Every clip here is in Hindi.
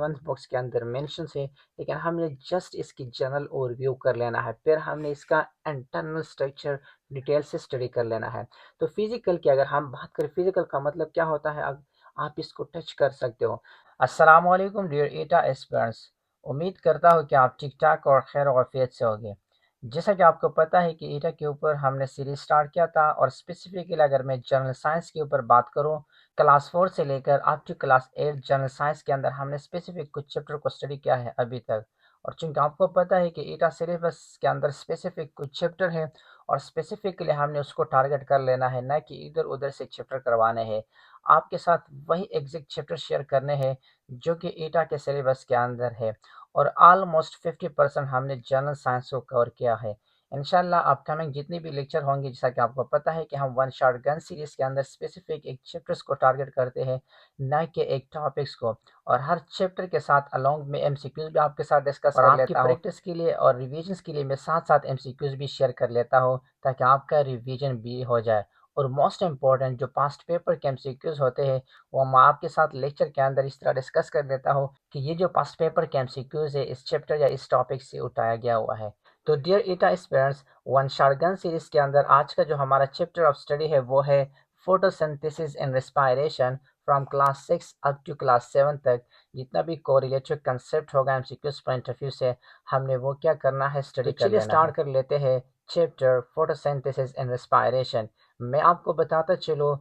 बॉक्स के अंदर मेंशन है, लेकिन हमने जस्ट इसकी जनरल ओवरव्यू कर लेना है, फिर हमने इसका इंटरनल स्ट्रक्चर डिटेल से स्टडी कर लेना है। तो फिजिकल की अगर हम बात करें, फिजिकल का मतलब क्या होता है, अब आप इसको टच कर सकते हो। अस्सलाम वालेकुम डियर ईटा एस्पिरेंट्स, उम्मीद करता हूँ कि आप ठीक ठाक और खैर वाफियत से होंगे। जैसा कि आपको पता है कि ईटा के ऊपर हमने सीरीज स्टार्ट किया था, और स्पेसिफिकली अगर मैं जनरल साइंस के ऊपर बात करूं, क्लास 4 से लेकर up to class 8 general science के अंदर हमने स्पेसिफिक कुछ चैप्टर को स्टडी किया है अभी तक। और चूंकि आपको पता है कि ईटा सिलेबस के अंदर स्पेसिफिक कुछ चैप्टर है, और स्पेसिफिकली हमने उसको टारगेट कर लेना है, ना कि इधर उधर से चैप्टर करवाने हैं। आपके साथ वही एग्जैक्ट चैप्टर शेयर करने हैं जो कि ईटा के सिलेबस के अंदर है, और ऑलमोस्ट 50% हमने जनरल साइंस को कवर किया है। इंशाल्लाह अपकमिंग जितनी भी लेक्चर होंगे, जैसा कि आपको पता है कि हम वन शॉट गन सीरीज के अंदर स्पेसिफिक एक चैप्टर्स को टारगेट करते हैं, न कि एक टॉपिक्स को। और हर चैप्टर के साथ अलोंग में एमसीक्यूज भी आपके साथ डिस्कस कर लेता हूं। प्रैक्टिस के लिए और रिवीजन के लिए मैं साथ साथ एमसीक्यूज भी शेयर कर लेता हूं, ताकि आपका रिवीजन भी हो जाए। और मोस्ट इम्पॉर्टेंट जो पास्ट पेपर के एमसीक्यूज होते हैं, वो मैं आपके साथ लेक्चर के अंदर इस तरह डिस्कस कर देता हूँ कि ये जो पास्ट पेपर के एमसीक्यूज है इस चैप्टर या इस टॉपिक से उठाया गया हुआ है। तो डियर ईटा एस्पिरेंट्स, वन शॉटगन सीरीज के अंदर आज का जो हमारा चैप्टर ऑफ स्टडी है वो है photosynthesis and respiration from class 6 up to class 7 तक। जितना भी कोरिलेटेड कंसेप्ट होगा एमसीक्यूज पॉइंट ऑफ व्यू से, हमने वो क्या करना है, स्टडी कर लेना है। स्टार्ट कर लेते हैं चैप्टर फोटोसिंथेसिस एंड रेस्पिरेशन। मैं आपको बताता चलो,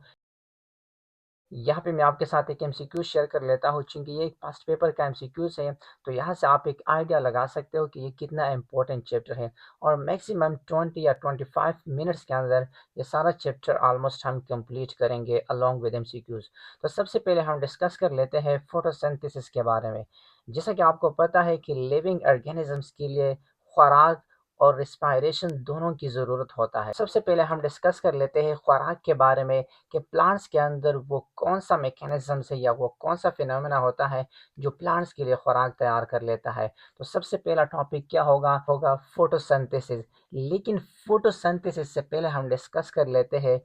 यहाँ पे मैं आपके साथ एक एमसीक्यू शेयर कर लेता हूँ, चूंकि ये एक पास्ट पेपर का एमसीक्यूज है, तो यहाँ से आप एक आइडिया लगा सकते हो कि ये कितना इम्पोर्टेंट चैप्टर है। और मैक्सिमम 20 या 25 मिनट्स के अंदर ये सारा चैप्टर ऑलमोस्ट हम कंप्लीट करेंगे अलोंग विद एमसीक्यूज। तो सबसे पहले हम डिस्कस कर लेते हैं फोटोसिंथेसिस के बारे में। जैसा कि आपको पता है कि लिविंग ऑर्गेनिजम्स के लिए खुराक और रिस्पायरेशन दोनों की ज़रूरत होता है। सबसे पहले हम डिस्कस कर लेते हैं खुराक के बारे में, कि प्लांट्स के अंदर वो कौन सा मैकेनिज्म है या वो कौन सा फिनोमेना होता है जो प्लांट्स के लिए खुराक तैयार कर लेता है। तो सबसे पहला टॉपिक क्या होगा फोटोसिंथेसिस। लेकिन फोटोसिंथेसिस से पहले हम डिस्कस कर लेते हैं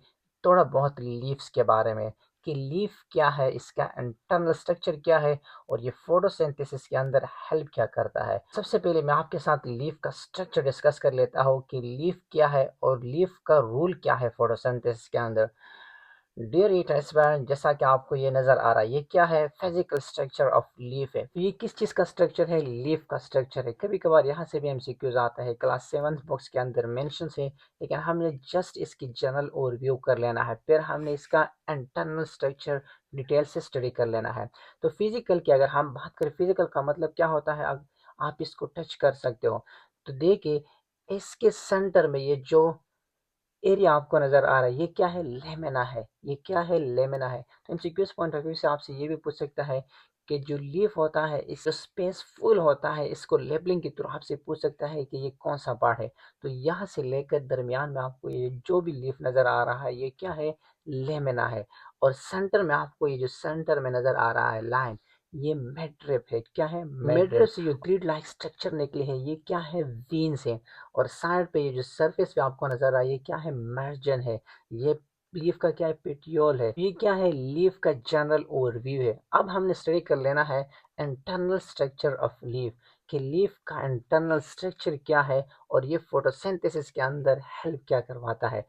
थोड़ा बहुत लीव्स के बारे में, कि लीफ क्या है, इसका इंटरनल स्ट्रक्चर क्या है, और ये फोटोसिंथेसिस के अंदर हेल्प क्या करता है। सबसे पहले मैं आपके साथ लीफ का स्ट्रक्चर डिस्कस कर लेता हूँ कि लीफ क्या है और लीफ का रूल क्या है फोटोसिंथेसिस के अंदर। डियर ईटर स्टूडेंट, जैसा कि आपको ये नज़र आ रहा है, ये क्या है, फिजिकल स्ट्रक्चर ऑफ लीफ है। तो ये किस चीज़ का स्ट्रक्चर है, लीफ का स्ट्रक्चर है। कभी कभार यहाँ से भी एमसीक्यूज आता है, क्लास 7 बॉक्स के अंदर मेंशन है, लेकिन हमने जस्ट इसकी जनरल ओवरव्यू कर लेना है, फिर हमने इसका इंटरनल स्ट्रक्चर डिटेल से स्टडी कर लेना है। तो फिजिकल की अगर हम बात करें, फिजिकल का मतलब क्या होता है, अब आप इसको टच कर सकते हो। तो देखिए, इसके सेंटर में ये जो एरिया आपको नजर आ रहा है, ये क्या है, लेमिना है। ये क्या है, लेमिना है। तो एमसीक्यूज पॉइंट ऑफ व्यू से आपसे ये भी पूछ सकता है कि जो लीफ होता है, इस स्पेस फुल होता है, इसको लेबलिंग के थ्रू आपसे पूछ सकता है कि ये कौन सा पार्ट है। तो यहाँ से लेकर दरमियान में आपको ये जो भी लीफ नजर आ रहा है, ये क्या है, लेमिना है। और सेंटर में आपको ये जो सेंटर में नजर आ रहा है लाइन, ये मेड्रिप है। क्या है, मेड्रिप से जो ग्रिड लाइक स्ट्रक्चर निकले हैं, ये क्या है, वीन्स है। और साइड पे ये जो सरफेस पे आपको नजर आ ये क्या है, मार्जिन है। ये लीफ का क्या है, पेटियोल है। ये क्या है, लीफ का जनरल ओवरव्यू है। अब हमने स्टडी कर लेना है इंटरनल स्ट्रक्चर ऑफ लीफ, कि लीफ का इंटरनल स्ट्रक्चर क्या है, और ये फोटोसिंथेसिस के अंदर हेल्प क्या करवाता है।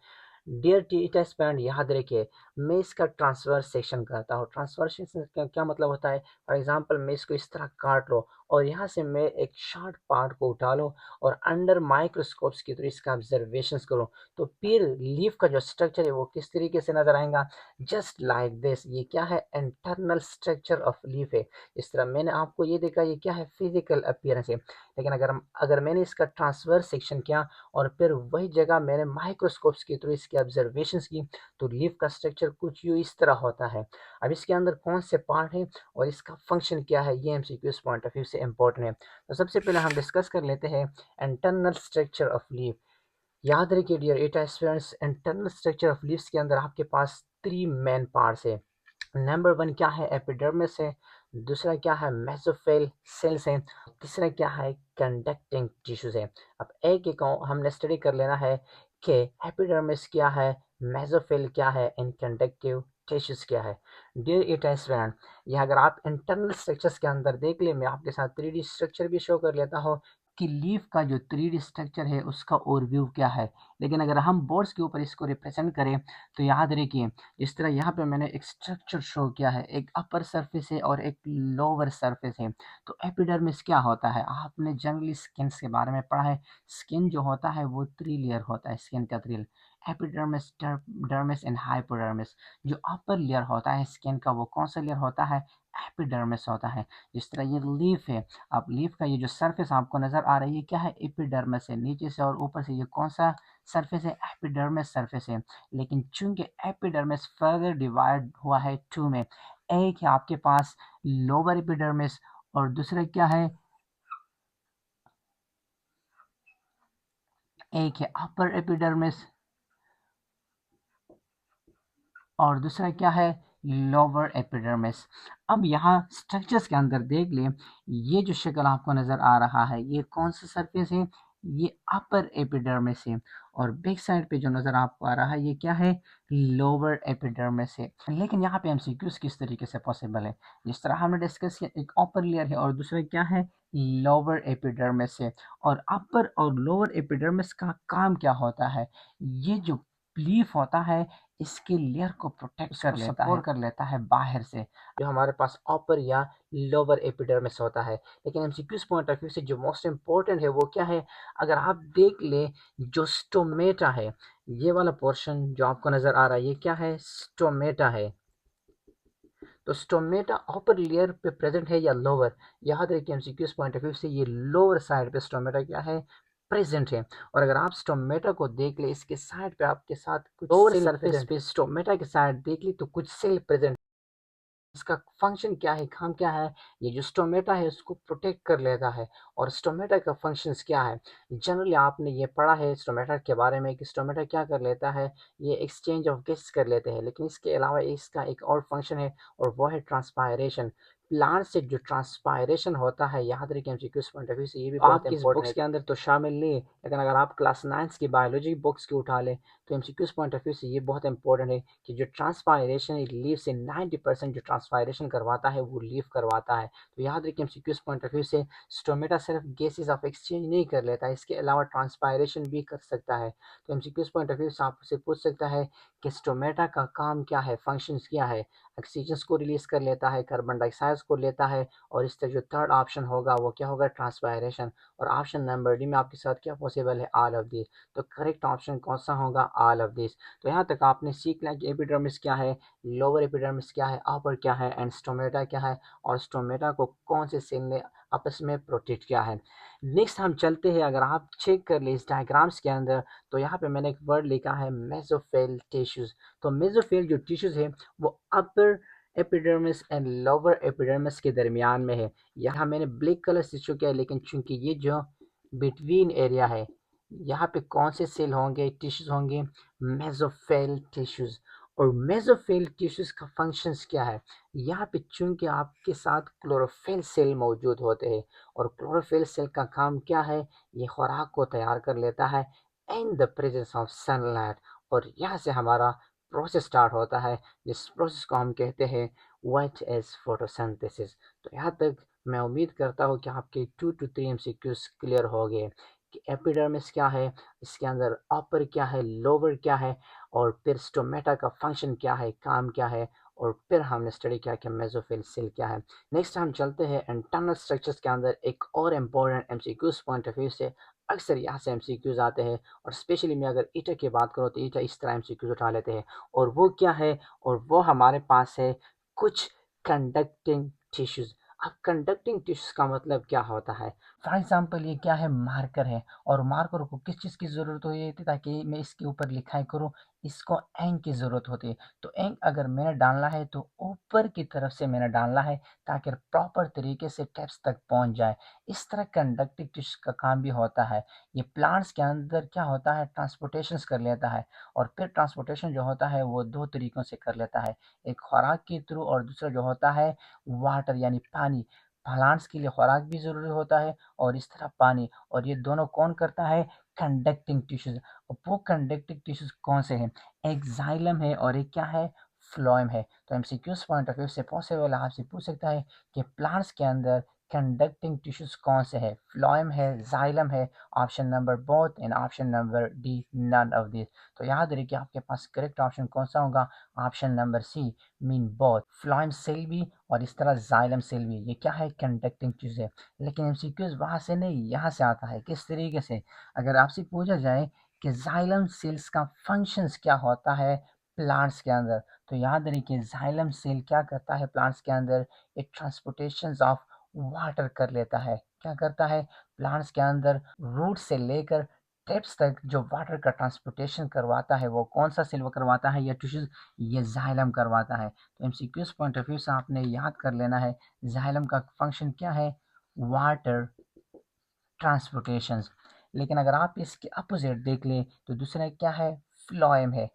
डियर टीटा स्टूडेंट, याद रखिए, मैं इसका ट्रांसफर सेक्शन करता हूँ। ट्रांसफर सेक्शन का क्या मतलब होता है, फॉर एग्जांपल मैं इसको इस तरह काट लो, और यहाँ से मैं एक शॉर्ट पार्ट को उठा लो, और अंडर माइक्रोस्कोप्स की थ्रू इसका ऑब्जर्वेशंस करो, तो फिर लीफ का जो स्ट्रक्चर है वो किस तरीके से नजर आएगा, जस्ट लाइक दिस। ये क्या है, इंटरनल स्ट्रक्चर ऑफ लीफ है। इस तरह मैंने आपको ये देखा, ये क्या है, फिजिकल अपीयरेंस है। लेकिन अगर मैंने इसका ट्रांसफर सेक्शन किया, और फिर वही जगह मैंने माइक्रोस्कोप्स के थ्रू इसकी ऑब्जर्वेशंस की, तो लीफ का स्ट्रक्चर कुछ यूँ इस तरह होता है। अब इसके अंदर कौन से पार्ट है और इसका फंक्शन क्या है, ये एमसीक्यूज पॉइंट ऑफ व्यू से इंपॉर्टेंट है। तो सबसे पहले हम डिस्कस कर लेते हैं इंटरनल स्ट्रक्चर ऑफ लीफ। याद रखिए dear Etah students, internal structure of leaves के अंदर आपके पास 3 मेन पार्ट्स है। नंबर 1 क्या है, एपिडर्मिस है। दूसरा क्या है, मेसोफिल सेल्स है। तीसरा क्या है, कंडक्टिंग टिश्यूज है। अब एक एक हमने स्टडी कर लेना है कि एपिडर्मिस क्या है, मेसोफिल क्या है, एंड कंडक्टिव टिश्यूज क्या है। डियर इट स्टूडेंट, यह अगर आप इंटरनल स्ट्रक्चर्स के अंदर देख ले, मैं आपके साथ 3D स्ट्रक्चर भी शो कर लेता हूँ कि लीफ का जो 3D स्ट्रक्चर है उसका ओवरव्यू क्या है। लेकिन अगर हम बोर्ड्स के ऊपर इसको रिप्रेजेंट करें तो याद रखिए, इस तरह यहाँ पे मैंने एक स्ट्रक्चर शो किया है, एक अपर सरफेस है और एक लोअर सरफेस है। तो एपिडर्मिस क्या होता है, आपने जनरली स्किन के बारे में पढ़ा है। स्किन जो होता है वो 3 लेयर होता है, स्किन का 3 एपिडर्मिस, डर्मिस एंड हाइपोडर्मिस। जो अपर लेयर होता है स्किन का वो कौन सा लेयर होता है, एपिडर्मिस होता है। जिस तरह ये लीफ है, अब लीफ का ये जो सरफेस आपको नजर आ रही है क्या है, एपिडर्मिस है। नीचे से और ऊपर से ये कौन सा सरफेस है, एपिडर्मिस सरफेस है। लेकिन चूंकि एपिडर्मिस फर्दर डिवाइड हुआ है टू में, एक है आपके पास लोअर एपिडर्मिस और दूसरा क्या है, एक है अपर एपिडर्मिस और दूसरा क्या है, लोअर एपिडर्मिस। अब यहाँ स्ट्रक्चर्स के अंदर देख लें, ये जो शक्ल आपको नजर आ रहा है ये कौन सा सरफेस है, ये अपर एपिडर्मिस है। और बैक साइड पे जो नजर आपको आ रहा है ये क्या है, लोअर एपिडर्मिस है। लेकिन यहाँ पे एमसीक्यूज किस तरीके से पॉसिबल है, जिस तरह हमने डिस्कस किया, एक अपर लेयर है और दूसरा क्या है, लोअर एपिडर्मिस है। और अपर और लोअर एपिडर्मिस का काम क्या होता है, ये जो लीफ होता है इसके लेयर को प्रोटेक्ट कर लेता है, सपोर्ट कर लेता है बाहर से, जो हमारे पास अपर या लोअर एपिडर्मिस होता है। लेकिन एमसीक्यूज पॉइंट ऑफ व्यू से जो मोस्ट इंपॉर्टेंट है वो क्या है, अगर आप देख ले, जो स्टोमेटा है, ये वाला पोर्शन जो आपको नजर आ रहा है ये क्या है, स्टोमेटा है। तो स्टोमेटा अपर लेयर पे प्रेजेंट है या लोअर, याद रखिए एमसीक्यूज पॉइंट ऑफ व्यू से ये लोअर साइड पे स्टोमेटा क्या है, प्रेजेंट है। और अगर आप स्टोमेटा को देख ले, इसके साइड पे आपके साथ कुछ लोअर सरफेस पे स्टोमेटा के साइड देख ली तो कुछ सेल प्रेजेंट। इसका फंक्शन क्या है, काम क्या है, ये जो स्टोमेटा है उसको प्रोटेक्ट कर लेता है। और स्टोमेटा का फंक्शंस क्या है, जनरली आपने ये पढ़ा है स्टोमेटा के बारे में कि स्टोमेटा क्या कर लेता है, ये एक्सचेंज ऑफ गैसेस कर लेते हैं। लेकिन इसके अलावा इसका एक और फंक्शन है और वो है ट्रांसपायरेशन। प्लांट से जो ट्रांसपायरेशन होता है, याद रखिए एमसीक्यूज पॉइंट ऑफ व्यू से ये भी बहुत इंपॉर्टेंट है। बुक्स के अंदर तो शामिल नहीं है, लेकिन अगर आप क्लास 9 की बायोलॉजी बुक्स की उठा लें तो एमसीक्यूज पॉइंट ऑफ व्यू से ये बहुत इंपॉर्टेंट है कि जो ट्रांसपायरेशन लीव से 90% जो ट्रांसपायरेशन करवाता है वो लीव करवाता है। तो याद रखिए एमसीक्यूज पॉइंट ऑफ व्यू से स्टोमेटा सिर्फ गैसेस ऑफ एक्सचेंज नहीं कर लेता है, इसके अलावा ट्रांसपायरेशन भी कर सकता है। तो एमसीक्यूज पॉइंट ऑफ व्यू से आपसे पूछ सकता है कि स्टोमेटा का काम क्या है, फंक्शंस क्या है। ऑक्सीजन को रिलीज कर लेता है, कार्बन डाइऑक्साइड को लेता है, और इस तरह जो थर्ड ऑप्शन होगा वो क्या होगा, ट्रांसपायरेशन। और ऑप्शन नंबर डी में आपके साथ क्या पॉसिबल है, ऑल ऑफ दिस। तो करेक्ट ऑप्शन कौन सा होगा, ऑल ऑफ दिस। तो यहाँ तक आपने सीख लिया कि एपिडर्मिस क्या है, लोअर एपिडर्मिस क्या है, अपर क्या है एंड स्टोमेटा क्या है, और स्टोमेटा को कौन से सेल ने आपस में प्रोटेक्ट किया है। नेक्स्ट हम चलते हैं, अगर आप चेक कर ले इस डायग्राम्स के अंदर, तो यहाँ पे मैंने एक वर्ड लिखा है मेसोफिल टिश्यूज। तो मेसोफिल जो टिश्यूज है वो upper epidermis and lower epidermis के दरमियान में है। यहाँ मैंने ब्लैक कलर से शो किया है, लेकिन चूंकि ये जो बिटवीन एरिया है, यहाँ पे कौन से सेल होंगे, टिश्यूज होंगे, मेसोफिल टिश्यूज। और मेसोफिल टिश्यूज का फंक्शंस क्या है, यहाँ पे चूंकि आपके साथ क्लोरोफिल सेल मौजूद होते हैं, और क्लोरोफिल सेल का काम क्या है, ये खुराक को तैयार कर लेता है इन द प्रेजेंस ऑफ सनलाइट। और यहाँ से हमारा प्रोसेस स्टार्ट होता है, जिस प्रोसेस को हम कहते हैं व्हाट इज फोटोसिंथेसिस। तो यहाँ तक मैं उम्मीद करता हूँ कि आपके 2 to 3 एमसीक्यूज क्लियर हो गए कि एपिडर्मिस क्या है, इसके अंदर अपर क्या है, लोअर क्या है, और फिर स्टोमेटा का फंक्शन क्या है, काम क्या है, और फिर हमने स्टडी किया कि मेसोफिल सेल क्या है। नेक्स्ट हम चलते हैं इंटरनल स्ट्रक्चर्स के अंदर, एक और important MCQs point of view से अक्सर यहाँ से एमसीक्यूज आते हैं। और स्पेशली मैं अगर ईटा की बात करूँ तो ईटा इस तरह एमसीक्यूज उठा लेते हैं, और वो क्या है, और वो हमारे पास है कुछ कंडक्टिंग टिश्यूज। अब कंडक्टिंग टिश्यूज का मतलब क्या होता है, फॉर एग्जाम्पल ये क्या है, मार्कर है, और मार्कर को किस चीज़ की ज़रूरत होती है ताकि मैं इसके ऊपर लिखाई करूँ, इसको एंक की ज़रूरत होती है। तो एंक अगर मैंने डालना है तो ऊपर की तरफ से मैंने डालना है ताकि प्रॉपर तरीके से टेप्स तक पहुंच जाए। इस तरह कंडक्टिव टिश्यू का काम भी होता है। ये प्लांट्स के अंदर क्या होता है, ट्रांसपोर्टेशन कर लेता है, और फिर ट्रांसपोर्टेशन जो होता है वो दो तरीकों से कर लेता है, एक खुराक के थ्रू और दूसरा जो होता है वाटर यानी पानी। प्लांट्स के लिए खुराक भी ज़रूरी होता है और इस तरह पानी, और ये दोनों कौन करता है, कंडक्टिंग टिश्यूज। वो कंडक्टिंग टिश्यूज कौन से हैं, एक जाइलम है और एक क्या है, फ्लोएम है। तो एमसीक्यूज पॉइंट ऑफ व्यू से पॉसिबल आपसे पूछ सकता है कि प्लांट्स के अंदर कंडक्टिंग टिश्यूज कौन से है, फ्लोएम है, जाइलम है, option number both and option number D none of this. तो याद रखिए कि आपके पास करेक्ट ऑप्शन कौन सा होगा, option number C mean both, phloem cell भी और इस तरह जाइलम सेल भी, ये क्या है, कंडक्टिंग चीज है। लेकिन एमसीक्यूज वहां से नहीं यहाँ से आता है। किस तरीके से, अगर आपसे पूछा जाए कि जाइलम सेल्स का फंक्शंस क्या होता है प्लांट्स के अंदर, तो याद रखिए जाइलम सेल क्या करता है प्लांट्स के अंदर, एक ट्रांसपोर्टेशन ऑफ वाटर कर लेता है। क्या करता है प्लांट्स के अंदर, रूट से लेकर टिप्स तक जो वाटर का ट्रांसपोर्टेशन करवाता है वो कौन सा सेल करवाता है, या टिश्यूज, ये जाइलम करवाता है। तो एमसीक्यूज पॉइंट ऑफ व्यू से आपने याद कर लेना है जाइलम का फंक्शन क्या है, वाटर ट्रांसपोर्टेशन। लेकिन अगर आप इसके अपोजिट देख लें तो दूसरा क्या है, फ्लोएम है।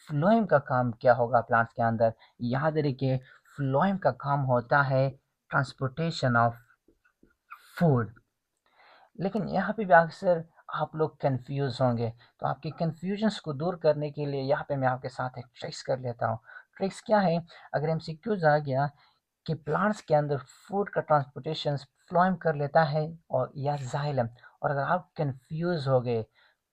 फ्लोएम का काम क्या होगा प्लांट्स के अंदर, याद रखिए फ्लोएम का काम होता है ट्रांसपोर्टेशन ऑफ फूड। लेकिन यहाँ पे भी अक्सर आप लोग कंफ्यूज होंगे, तो आपके कंफ्यूजन्स को दूर करने के लिए यहाँ पे मैं आपके साथ एक ट्रिक्स कर लेता हूँ। ट्रिक्स क्या है, अगर एमसीक्यूज आ गया कि प्लांट्स के अंदर फूड का ट्रांसपोर्टेशन फ्लोएम कर लेता है और या जाइलम, और अगर आप कंफ्यूज हो गए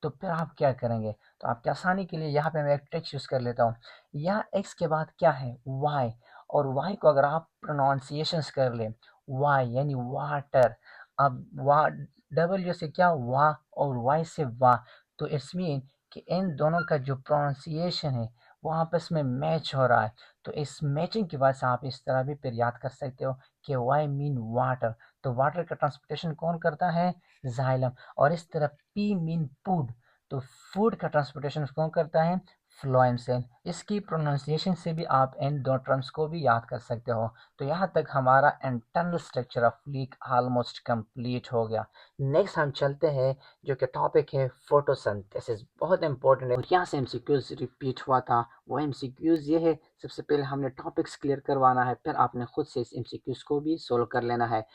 तो फिर आप क्या करेंगे, तो आपकी आसानी के लिए यहाँ पे मैं एक ट्रिक्स यूज़ कर लेता हूँ। यहाँ एक्स के बाद क्या है, वाई, और वाई को अगर आप प्रोनाउंसिएशंस कर लें, वाई यानी वाटर, अब वा डब्ल्यू से क्या वाह और वाई से वाह, तो इट्स मीन कि इन दोनों का जो प्रोनाउंसिएशन है वो आपस में मैच हो रहा है। तो इस मैचिंग की वजह से आप इस तरह भी फिर याद कर सकते हो कि वाई मीन वाटर, तो वाटर का ट्रांसपोर्टेशन कौन करता है, जाइलम। और इस तरह पी मीन फूड, तो फूड का ट्रांसपोर्टेशन कौन करता है, फ्लोएम सेल। इसकी प्रोनाउंसिएशन से भी आप इन दो टर्म्स को भी याद कर सकते हो। तो यहाँ तक हमारा internal structure of leak almost complete हो गया। नेक्स्ट हम चलते हैं जो कि टॉपिक है फोटोसिंथेसिस, बहुत इंपॉर्टेंट है और यहाँ से एमसीक्यूज रिपीट हुआ था। वो एमसीक्यूज ये है, सबसे पहले हमने टॉपिक्स क्लियर करवाना है, फिर आपने खुद से इस एमसीक्यूज को भी सोल्व कर लेना है।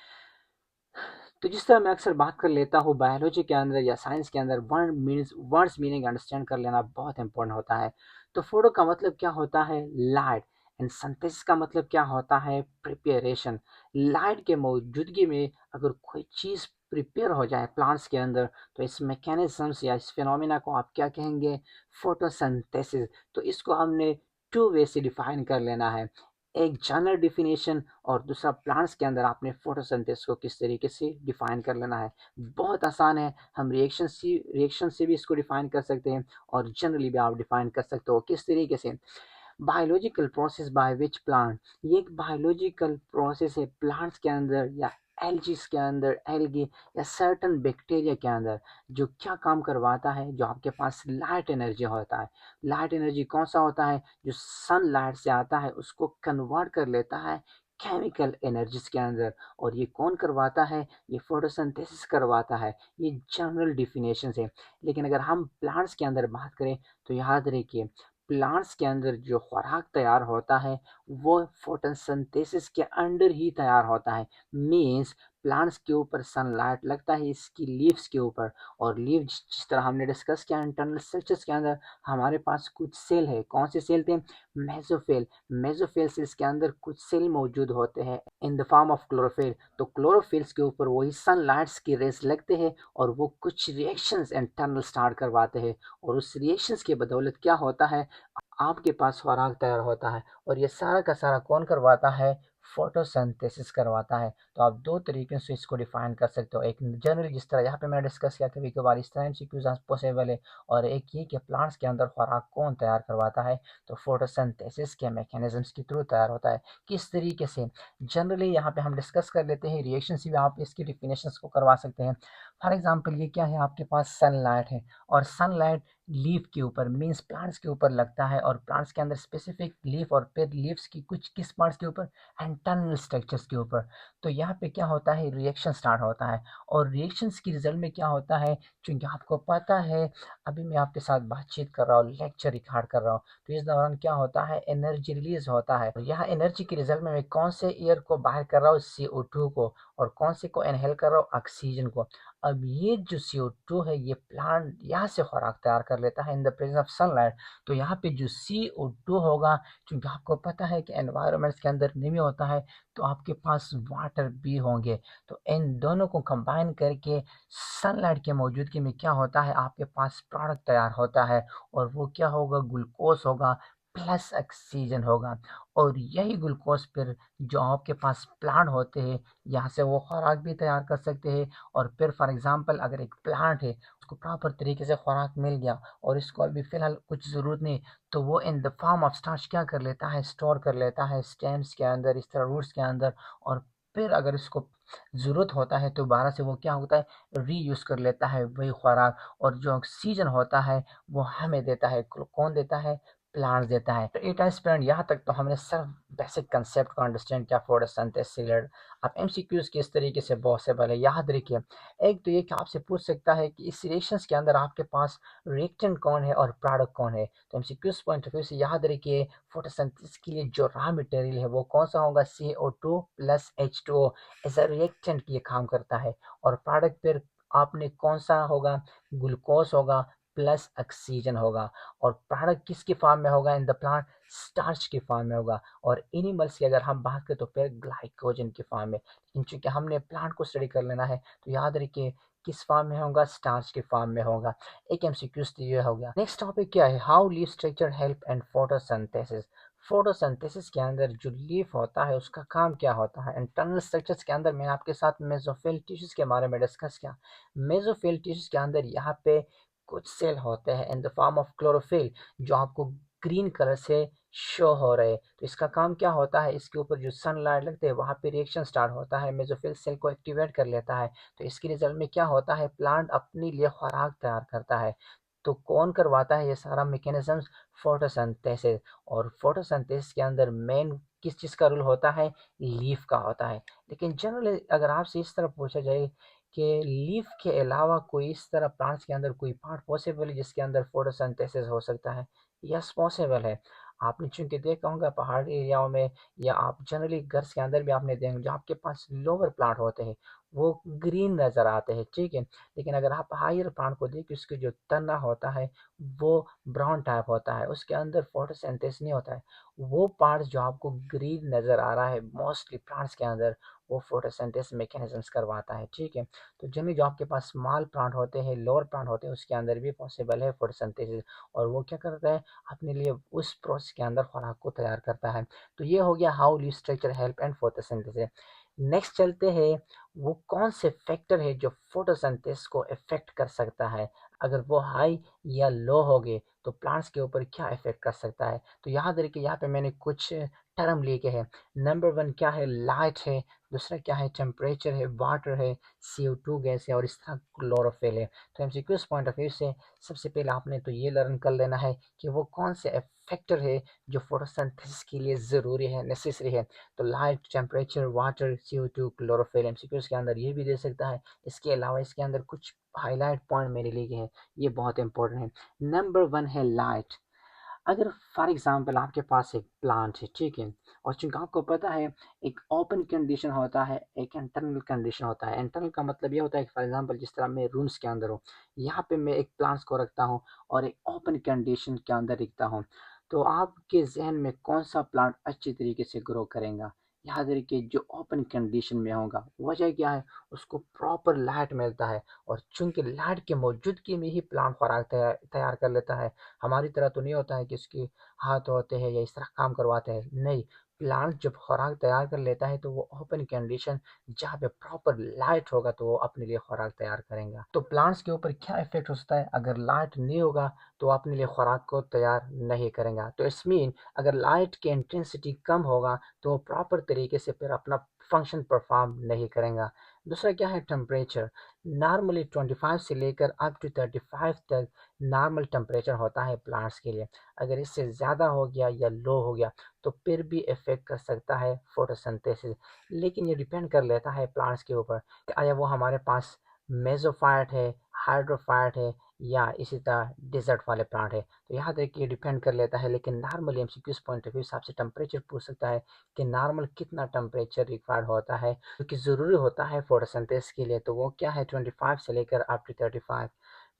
तो जिस तरह मैं अक्सर बात कर लेता हूँ बायोलॉजी के अंदर या साइंस के अंदर, वर्ड्स मीनिंग अंडरस्टैंड कर लेना बहुत इंपॉर्टेंट होता है। तो फोटो का मतलब क्या होता है, लाइट, एंड सिंथेसिस का मतलब क्या होता है, प्रिपरेशन। लाइट के मौजूदगी में अगर कोई चीज़ प्रिपेयर हो जाए प्लांट्स के अंदर, तो इस मैकेनिज्म्स या इस फिनोमिना को आप क्या कहेंगे, फोटोसिंथेसिस। तो इसको हमने टू वे से डिफाइन कर लेना है, एक जनरल डिफिनेशन और दूसरा प्लांट्स के अंदर आपने फोटोसिंथेसिस को किस तरीके से डिफाइन कर लेना है। बहुत आसान है, हम रिएक्शन से भी इसको डिफाइन कर सकते हैं और जनरली भी आप डिफाइन कर सकते हो। किस तरीके से, biological process by which plant, ये एक बायोलॉजिकल प्रोसेस है प्लांट्स के अंदर या एल्गीज के अंदर, एल्गी या सर्टन बैक्टीरिया के अंदर, जो क्या काम करवाता है, जो आपके पास लाइट एनर्जी होता है। लाइट एनर्जी कौन सा होता है, जो सनलाइट से आता है उसको कन्वर्ट कर लेता है केमिकल एनर्जीज के अंदर, और ये कौन करवाता है, ये फोटोसिंथेसिस करवाता है। ये जनरल डिफिनेशन है। लेकिन अगर हम प्लांट्स के अंदर बात करें तो याद रखिए प्लांट्स के अंदर जो खुराक तैयार होता है वो फोटोसिंथेसिस के अंडर ही तैयार होता है। मीन्स प्लांट्स के ऊपर सनलाइट लगता है इसकी लीव्स के ऊपर, और लीव जिस तरह हमने डिस्कस किया इंटरनल स्ट्रक्चर्स के अंदर, हमारे पास कुछ सेल है, कौन से सेल थे, मेसोफिल। मेसोफिल सेल्स के अंदर कुछ सेल मौजूद होते हैं in the form of chlorophyll. तो क्लोरोफिल्स के ऊपर वही सनलाइट्स की रेस लगते हैं और वो कुछ रिएक्शंस इंटरनल स्टार्ट करवाते हैं, और उस रिएक्शंस के बदौलत क्या होता है, आपके पास खुराक तैयार होता है। और ये सारा का सारा कौन करवाता है, फोटोसिंथेसिस करवाता है। तो आप दो तरीके से इसको डिफाइन कर सकते हो, एक जनरल जिस तरह यहाँ पे मैंने डिस्कस किया कभी कभार इस तरह एमसीक्यूज पॉसिबल है, और एक ये कि प्लांट्स के अंदर खुराक कौन तैयार करवाता है, तो फोटोसिंथेसिस के मैकेनिज्म्स के थ्रू तैयार होता है। किस तरीके से, जनरली यहाँ पे हम डिस्कस कर लेते हैं, रिएक्शन से भी आप इसकी डिफिनेशंस को करवा सकते हैं। फॉर एग्जाम्पल ये क्या है, आपके पास सनलाइट है और सनलाइट लीफ के ऊपर मीन्स प्लांट्स के ऊपर लगता है, और प्लांट्स के अंदर स्पेसिफिक लीफ और फिर लीव्स की कुछ किस पार्ट्स के ऊपर, इंटरनल स्ट्रक्चर्स के ऊपर। तो यहाँ पे क्या होता है, रिएक्शन स्टार्ट होता है, और रिएक्शंस की रिजल्ट में क्या होता है, क्योंकि आपको पता है अभी मैं आपके साथ बातचीत कर रहा हूँ, लेक्चर रिकॉर्ड कर रहा हूँ, तो इस दौरान क्या होता है, एनर्जी रिलीज होता है। तो यहाँ एनर्जी के रिजल्ट में मैं कौन से एयर को बाहर कर रहा हूँ, CO2 को, और कौन से को इनहेल कर रहा हो, ऑक्सीजन को। अब ये जो CO2 है ये प्लांट यहाँ से खुराक तैयार कर लेता है इन द प्रेजेंस ऑफ सनलाइट। तो यहाँ पे जो CO2 होगा, क्योंकि आपको पता है कि एनवायरनमेंट के अंदर नहीं होता है, तो आपके पास वाटर भी होंगे। तो इन दोनों को कंबाइन करके सनलाइट की मौजूदगी में क्या होता है, आपके पास प्रोडक्ट तैयार होता है, और वो क्या होगा, ग्लूकोज होगा प्लस ऑक्सीजन होगा। और यही ग्लूकोज फिर जो आपके पास प्लांट होते हैं, यहाँ से वो खुराक भी तैयार कर सकते हैं। और फिर फॉर एग्जांपल अगर एक प्लांट है, उसको प्रॉपर तरीके से खुराक मिल गया और इसको अभी फ़िलहाल कुछ ज़रूरत नहीं, तो वो in the form of starch क्या कर लेता है, स्टोर कर लेता है स्टेम्स के अंदर, इस तरह रूट्स के अंदर। और फिर अगर इसको ज़रूरत होता है तो दोबारा से वो क्या होता है, रीयूज़ कर लेता है वही खुराक। और जो ऑक्सीजन होता है वो हमें देता है, कौन देता है, प्लांट्स देता है। तो एटा स्टूडेंट, यहाँ तक तो हमने सिर्फ बेसिक कंसेप्ट को अंडरस्टैंड किया फोटोसिंथेसिस से रिलेटेड। अब एमसीक्यूज किस तरीके से पॉसिबल है याद रखिए। एक तो ये कि आपसे पूछ सकता है कि इस रिएक्शंस के अंदर आपके पास रिएक्टेंट कौन है और प्रोडक्ट कौन है। तो एमसीक्यूज पॉइंट ऑफ व्यू से याद रखिए, फोटोसिंथेसिस के लिए जो रॉ मटेरियल है वो कौन सा होगा, CO2 plus H2O as a reactant के लिए काम करता है। और प्रोडक्ट फिर आपने कौन सा होगा, ग्लूकोज होगा प्लस ऑक्सीजन होगा। और प्रोडक्ट किसके फॉर्म में होगा, इन द प्लांट स्टार्च के फॉर्म में होगा। और एनिमल्स की अगर हम बात करें तो फिर ग्लाइकोजन के फॉर्म में। लेकिन चूंकि हमने प्लांट को स्टडी कर लेना है, तो याद रखिए किस फॉर्म में होगा, स्टार्च के फॉर्म में होगा। एक एमसीक्यूज तो ये हो गया। नेक्स्ट टॉपिक क्या है, how leaf structure help and photosynthesis. Photosynthesis के अंदर जो लीफ होता है उसका काम क्या होता है। इंटरनल स्ट्रक्चर्स के अंदर मैंने आपके साथ मेसोफिल टिश्यूज के बारे में डिस्कस किया। मेसोफिल टिश्यूज के अंदर यहाँ पे कुछ सेल होते हैं in the form of chlorophyll, जो आपको ग्रीन कलर से शो हो रहे हैं। तो इसका काम क्या होता है, इसके ऊपर जो सनलाइट लगते हैं वहाँ पे रिएक्शन स्टार्ट होता है, मेसोफिल सेल को एक्टिवेट कर लेता है। तो इसके रिजल्ट में क्या होता है, प्लांट अपने लिए खुराक तैयार करता है। तो कौन करवाता है ये सारा मैकेनिज्म, फोटोसिंथेसिस। और फोटोसिंथेसिस के अंदर मेन किस चीज़ का रोल होता है, लीफ का होता है। लेकिन जनरली अगर आपसे इस तरह पूछा जाए कि लीफ के अलावा कोई इस तरह प्लांट्स के अंदर कोई पार्ट पॉसिबल है जिसके अंदर फोटोसिंथेसिस हो सकता है, यस पॉसिबल है। आपने चूंकि देखा होगा पहाड़ी एरियाओं में, या आप जनरली घर के अंदर भी आपने देखा, जो आपके पास लोअर प्लांट होते हैं वो ग्रीन नज़र आते हैं, ठीक है। लेकिन अगर आप हायर प्लांट को देखिए, उसके जो तना होता है वो ब्राउन टाइप होता है, उसके अंदर फोटोसिंथेसिस नहीं होता है। वो पार्ट जो आपको ग्रीन नज़र आ रहा है मोस्टली प्लांट्स के अंदर, वो फोटोसिंथेसिस मैकेनिज्म्स करवाता है, ठीक है। तो जनरली जो आपके पास स्मॉल प्लांट होते हैं, लोअर प्लांट होते हैं, उसके अंदर भी पॉसिबल है फोटोसिंथेसिस। और वो क्या करता है, अपने लिए उस प्रोसेस के अंदर खुराक को तैयार करता है। तो ये हो गया how leaf structure help and photosynthesis. Next चलते हैं, वो कौन से फैक्टर है जो फोटोसिंथेसिस को इफेक्ट कर सकता है। अगर वो हाई या लो हो गए तो प्लांट्स के ऊपर क्या इफेक्ट कर सकता है। तो याद रखिए यहाँ पे मैंने कुछ टर्म लेके हैं। नंबर वन क्या है, लाइट है। दूसरा क्या है, टेम्परेचर है, वाटर है, CO2 गैस है, और इस तरह क्लोरोफिल है। तो एमसीक्यूज पॉइंट ऑफ व्यू से सबसे पहले आपने तो ये लर्न कर लेना है कि वो कौन से फैक्टर है जो फोटोसिंथेसिस के लिए ज़रूरी है, नेसेसरी है। तो light, temperature, water, CO2, chlorophyll. MCQs के अंदर ये भी दे सकता है। इसके अलावा इसके अंदर कुछ हाईलाइट पॉइंट मेरे लिए हैं, ये बहुत इंपॉर्टेंट है। नंबर वन है लाइट। अगर फॉर एग्जांपल आपके पास एक प्लांट है, ठीक है, और चूंकि आपको पता है एक ओपन कंडीशन होता है, एक इंटरनल कंडीशन होता है। इंटरनल का मतलब ये होता है कि फॉर एग्जांपल जिस तरह मैं रूम्स के अंदर हूँ, यहाँ पे मैं एक प्लांट्स को रखता हूँ और एक ओपन कंडीशन के अंदर रखता हूँ, तो आपके जहन में कौन सा प्लांट अच्छी तरीके से ग्रो करेगा। याद रखिए जो ओपन कंडीशन में होगा, वजह क्या है, उसको प्रॉपर लाइट मिलता है। और चूंकि लाइट की मौजूदगी में ही प्लांट खुराक तैयार कर लेता है। हमारी तरह तो नहीं होता है कि उसके हाथ होते हैं या इस तरह काम करवाते हैं, नहीं। प्लांट जब खुराक तैयार कर लेता है तो वो ओपन कंडीशन जहाँ पे प्रॉपर लाइट होगा तो वो अपने लिए खुराक तैयार करेगा। तो प्लांट्स के ऊपर क्या इफेक्ट हो सकता है, अगर लाइट नहीं होगा तो अपने लिए खुराक को तैयार नहीं करेगा। तो इट्स मीन अगर लाइट की इंटेंसिटी कम होगा तो वो प्रॉपर तरीके से फिर अपना फंक्शन परफॉर्म नहीं करेगा। दूसरा क्या है, टेम्परेचर। नॉर्मली 25 से लेकर अप टू 35 तक नॉर्मल टेम्परेचर होता है प्लांट्स के लिए। अगर इससे ज़्यादा हो गया या लो हो गया तो फिर भी इफेक्ट कर सकता है फोटोसिंथेसिस। लेकिन ये डिपेंड कर लेता है प्लांट्स के ऊपर कि आया वो हमारे पास मेसोफाइट है, हाइड्रोफाइट है, या इसी तरह डेजर्ट वाले प्लांट है। तो यहाँ तक ये डिपेंड कर लेता है, लेकिन normally MCQs point of view से आपसे टेम्परेचर पूछ सकता है कि नॉर्मल कितना टेम्परेचर रिक्वायर्ड होता है, क्योंकि ज़रूरी होता है फोटोसिंथेसिस के लिए। तो वो क्या है 25 से लेकर अप टू 35।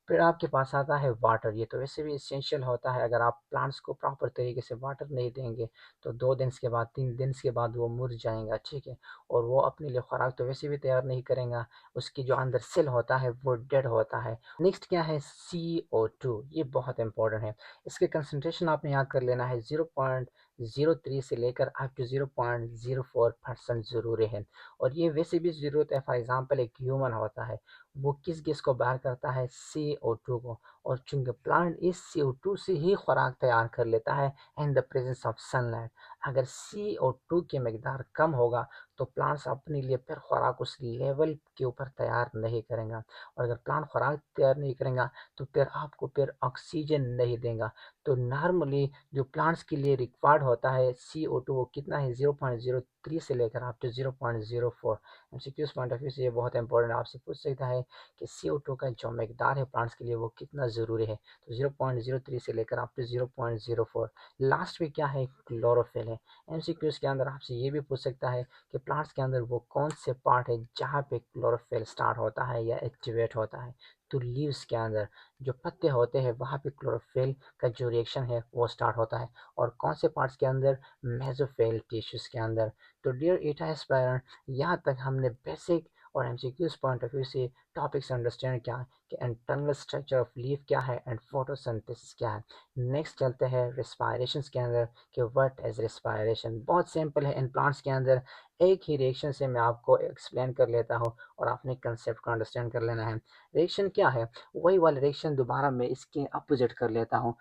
फिर आपके पास आता है वाटर। ये तो वैसे भी इसेंशियल होता है। अगर आप प्लांट्स को प्रॉपर तरीके से वाटर नहीं देंगे तो 2 दिन के बाद 3 दिन के बाद वो मुर जाएगा, ठीक है। और वो अपने लिए खुराक तो वैसे भी तैयार नहीं करेगा, उसकी जो अंदर सेल होता है वो डेड होता है। नेक्स्ट क्या है, CO2। ये बहुत इंपॉर्टेंट है। इसके कंसंट्रेशन आपने याद कर लेना है, 0.03 से लेकर अप टू 0.04% ज़रूरी है। और ये वैसे भी ज़रूरत है। फॉर एग्जांपल एक ह्यूमन होता है, वो किस गैस को बाहर करता है, CO2 को। और चूंकि प्लांट इस CO2 से ही खुराक तैयार कर लेता है इन द प्रेजेंस ऑफ सनलाइट। अगर CO2 की मकदार कम होगा तो प्लांट्स अपने लिए फिर खुराक उस लेवल के ऊपर तैयार नहीं करेगा। और अगर प्लांट खुराक तैयार नहीं करेगा तो फिर आपको फिर ऑक्सीजन नहीं देगा। तो नॉर्मली जो प्लांट्स के लिए रिक्वायर्ड होता है CO2 वो कितना है, 0.03 से लेकर up to 0.04। MCQs point of view से ये बहुत इंपॉर्टेंट है, आपसे पूछ सकता है कि CO2 का जो मकदार है प्लांट्स के लिए वो कितना ज़रूरी है। तो 0.03 से लेकर आप टू 0.04। लास्ट में क्या है, क्लोरोफिल है। एमसीक्यूज के अंदर आपसे ये भी पूछ सकता है कि प्लांट्स के अंदर वो कौन से पार्ट है जहाँ पे क्लोरोफिल स्टार्ट होता है या एक्टिवेट होता है। तो लीव्स के अंदर जो पत्ते होते हैं वहाँ पे क्लोरोफिल का जो रिएक्शन है वो स्टार्ट होता है। और कौन से पार्ट्स के अंदर, मेसोफिल टिश्यूज के अंदर। तो डियर एटा एस्पायरेंट, यहाँ तक हमने बेसिक और एमसीक्यूज पॉइंट ऑफ व्यू से टॉपिक्स अंडरस्टैंड किया कि इंटरनल स्ट्रक्चर ऑफ लीफ क्या है एंड फोटोसिंथेसिस क्या है। नेक्स्ट चलते हैं रेस्पायरेशन के अंदर कि व्हाट इज रेस्पायरेशन। बहुत सिंपल है। इन प्लांट्स के अंदर एक ही रिएक्शन से मैं आपको एक्सप्लेन कर लेता हूँ और आपने कंसेप्ट को अंडरस्टैंड कर लेना है। रिएक्शन क्या है, वही वाला रिएक्शन दोबारा मैं इसके अपोजिट कर लेता हूँ।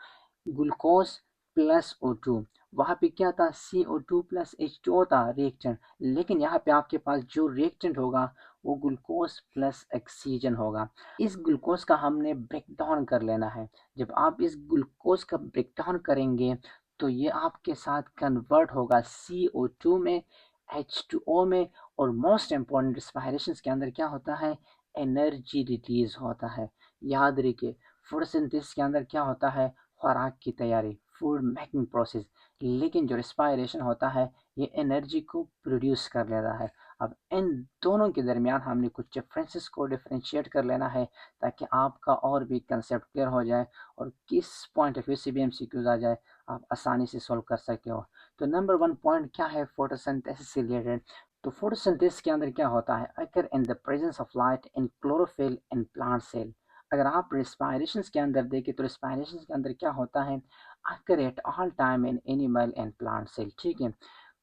ग्लूकोज प्लस O2, वहाँ पे क्या था, CO2 प्लस H2O था रिएक्टेंट। लेकिन यहाँ पे आपके पास जो रिएक्टेंट होगा वो ग्लूकोज प्लस ऑक्सीजन होगा। इस ग्लूकोज का हमने ब्रेक डाउन कर लेना है। जब आप इस ग्लूकोज का ब्रेक डाउन करेंगे तो ये आपके साथ कन्वर्ट होगा CO2 में, H2O में। और मोस्ट इम्पॉर्टेंट, रिस्पायरेशन के अंदर क्या होता है, एनर्जी रिलीज होता है। याद रखिए, फोटोसिंथेसिस के अंदर क्या होता है, खुराक की तैयारी, फूड मेकिंग प्रोसेस। लेकिन जो रिस्पायरेशन होता है ये एनर्जी को प्रोड्यूस कर लेता है। अब इन दोनों के दरमियान हमने कुछ डिफरेंसेस को डिफरेंशिएट कर लेना है ताकि आपका और भी कंसेप्ट क्लियर हो जाए और किस पॉइंट ऑफ व्यू से भी एमसीक्यूज आ जाए आप आसानी से सॉल्व कर सकते हो। तो नंबर 1 पॉइंट क्या है फोटोसिंथेसिस से रिलेटेड। तो फोटोसिंथेसिस के अंदर क्या होता है, अगर in the presence of light in chlorophyll in plant cell. अगर आप रिस्पायरेशन के अंदर देखें तो रिस्पायरेशन के अंदर क्या होता है, occur at all time in animal and plant cell, ठीक है।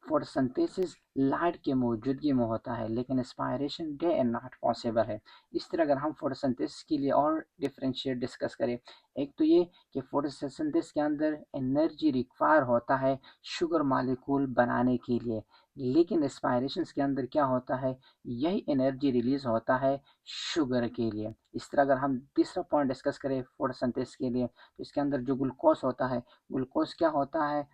फोटोसिंथेसिस लाइट की मौजूदगी में होता है लेकिन aspiration day and night possible है। इस तरह अगर हम फोटोसिंथेसिस के लिए और डिफरेंशिएट डिस्कस करें, एक तो ये कि फोटोसिंथेसिस के अंदर एनर्जी रिक्वायर होता है शुगर मॉलिक्यूल बनाने के लिए, लेकिन एस्पायरेशन के अंदर क्या होता है, यही एनर्जी रिलीज होता है शुगर के लिए। इस तरह अगर हम तीसरा पॉइंट डिस्कस करें फोटोसिंथेसिस के लिए तो इसके अंदर जो ग्लूकोज होता है, ग्लूकोज क्या होता है,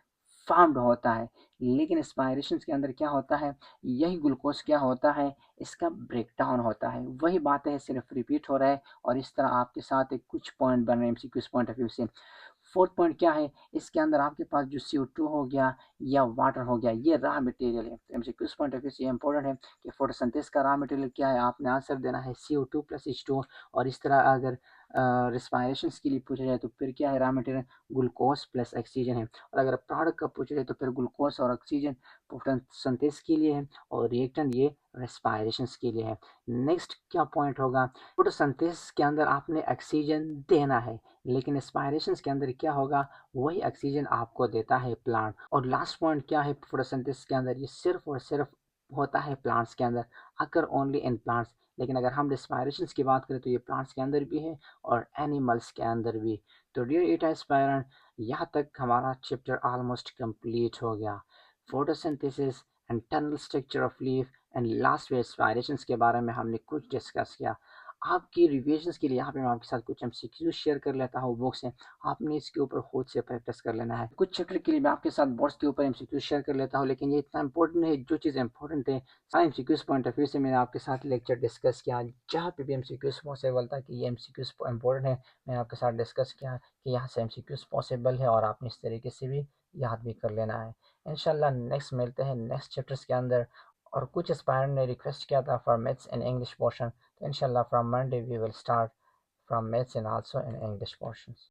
फार्म्ड होता है। लेकिन एस्पायरेशन के अंदर क्या होता है, यही ग्लूकोज क्या होता है, इसका ब्रेकडाउन होता है। वही बातें सिर्फ रिपीट हो रहा है और इस तरह आपके साथ एक कुछ पॉइंट बन रहे हैं एमसीक्यूज पॉइंट ऑफ व्यू से। फोर्थ पॉइंट क्या है, इसके अंदर आपके पास जो CO2 हो गया या वाटर हो गया ये रॉ मटेरियल है। तो एमसीक्यूज पॉइंट ऑफ व्यू से इंपॉर्टेंट है कि फोटोसिंथेसिस का रॉ मटेरियल क्या है, आपने आंसर देना है CO2 प्लस H2O। और इस तरह अगर रिस्पायरेशन के लिए पूछा जाए तो फिर क्या है, raw material glucose plus oxygen है। और अगर प्रोडक्ट का पूछा जाए तो फिर ग्लूकोज और ऑक्सीजन फोटोसिंथेसिस के लिए है और रिएक्टेंट ये रेस्पायरेशन के लिए है। नेक्स्ट क्या पॉइंट होगा, फोटोसिंथेसिस के अंदर आपने ऑक्सीजन देना है लेकिन एस्पायरेशन के अंदर क्या होगा, वही ऑक्सीजन आपको देता है प्लांट। और लास्ट पॉइंट क्या है फोटोसिंथेसिस के अंदर, ये सिर्फ और सिर्फ होता है प्लांट्स के अंदर, अकर ओनली इन प्लांट्स। लेकिन अगर हम रेस्पायरेशन की बात करें तो ये प्लांट्स के अंदर भी है और एनिमल्स के अंदर भी। तो डियर इट एस्पायरेंट, यहाँ तक हमारा चैप्टर ऑलमोस्ट कंप्लीट हो गया। Photosynthesis, internal structure of leaf and last respiration के बारे में हमने कुछ डिस्कस किया। आपकी रिविजन्स के लिए यहाँ पे मैं आपके साथ कुछ एमसीक्यू शेयर कर लेता हूँ बुक से। आपने इसके ऊपर खुद से प्रैक्टिस कर लेना है। कुछ चैप्टर के लिए मैं आपके साथ बोर्ड्स के ऊपर एमसीक्यू शेयर कर लेता हूँ, लेकिन ये इतना इंपॉर्टेंट है, जो चीज़ इंपॉर्टेंट है सारे एमसीक्यूज पॉइंट ऑफ व्यू से मैंने आपके साथ लेक्चर डिस्कस किया। जहाँ पे भी एमसीक्यूज पॉसिबल था कि ये एमसीक्यूज इंपॉर्टेंट है, मैंने आपके साथ डिस्कस किया कि यहाँ से एमसीक्यूज पॉसिबल है और आपने इस तरीके से भी याद भी कर लेना है। इंशाल्लाह नेक्स्ट मिलते हैं नेक्स्ट चैप्टर्स के अंदर। और कुछ एस्पायरेंट ने रिक्वेस्ट किया था for maths and English portion, तो इंशाल्लाह from Monday we will start from maths and also in English portions.